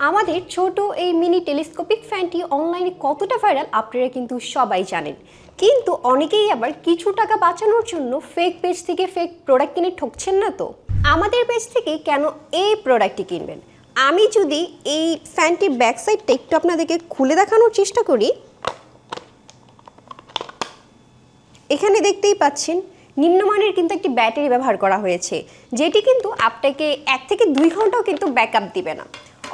আমাদের ছোট এই মিনি টেলিস্কোপিক ফ্যানটি অনলাইনে কতটা ভাইরাল আপনারা কিন্তু সবাই জানেন, কিন্তু অনেকেই আবার কিছু টাকা বাঁচানোর জন্য ফেক পেজ থেকে ফেক প্রোডাক্ট কিনে ঠকছেন না। তো আমাদের পেজ থেকে কেন এই প্রোডাক্টটি কিনবেন? আমি যদি এই ফ্যানটির ব্যাক সাইডটা একটু আপনাদেরকে খুলে দেখানোর চেষ্টা করি, এখানে দেখতেই পাচ্ছেন নিম্নমানের কিন্তু একটি ব্যাটারি ব্যবহার করা হয়েছে, যেটি কিন্তু আপনাকে 1 থেকে 2 ঘন্টাও কিন্তু ব্যাকআপ দিবে না।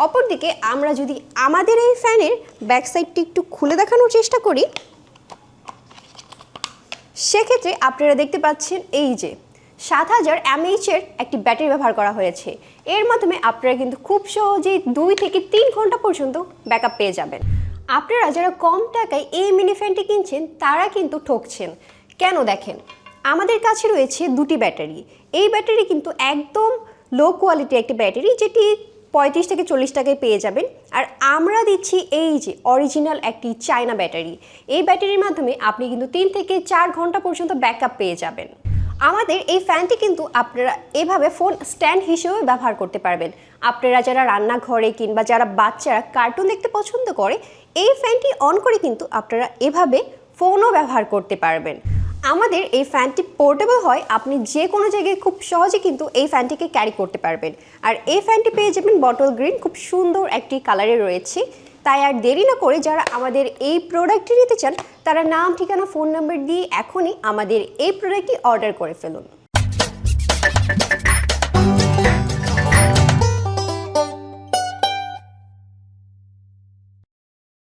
অপরদিকে আমরা যদি আমাদের এই ফ্যানের ব্যাক সাইডটি একটু খুলে দেখানোর চেষ্টা করি, সেক্ষেত্রে আপনারা দেখতে পাচ্ছেন এই যে 7000 mAh এর একটি ব্যাটারি ব্যবহার করা হয়েছে। এর মাধ্যমে আপনারা কিন্তু খুব সহজেই 2 থেকে 3 ঘন্টা পর্যন্ত ব্যাকআপ পেয়ে যাবেন। আপনারা যারা কম টাকায় এই মিনি ফ্যানটি কিনছেন তারা কিন্তু ঠকছেন। কেন দেখেন, আমাদের কাছে রয়েছে দুটি ব্যাটারি। এই ব্যাটারি কিন্তু একদম লো কোয়ালিটি একটি ব্যাটারি, যেটি 35 থেকে 40 টাকায় পেয়ে যাবেন। আর আমরা দিচ্ছি এই যে অরিজিনাল একটি চায়না ব্যাটারি। এই ব্যাটারির মাধ্যমে আপনি কিন্তু 3 থেকে 4 ঘন্টা পর্যন্ত ব্যাকআপ পেয়ে যাবেন। আমাদের এই ফ্যানটি কিন্তু আপনারা এভাবে ফোন স্ট্যান্ড হিসেবে ব্যবহার করতে পারবেন। আপনারা যারা রান্নাঘরে কিংবা যারা বাচ্চারা কার্টুন দেখতে পছন্দ করে, এই ফ্যানটি অন করে কিন্তু আপনারা এভাবে ফোনও ব্যবহার করতে পারবেন। আমাদের এই ফ্যানটি পোর্টেবল হয়, আপনি যে কোনো জায়গায় খুব সহজে কিন্তু এই ফ্যানটিকে ক্যারি করতে পারবেন। আর এই ফ্যানটি পেয়ে যাবেন বটল গ্রিন, খুব সুন্দর একটি কালারে রয়েছে। তাই আর দেরি না করে যারা আমাদের এই প্রোডাক্টটি নিতে চান, তারা নাম, ঠিকানা, ফোন নাম্বার দিয়ে এখনই আমাদের এই প্রোডাক্টটি অর্ডার করে ফেলুন।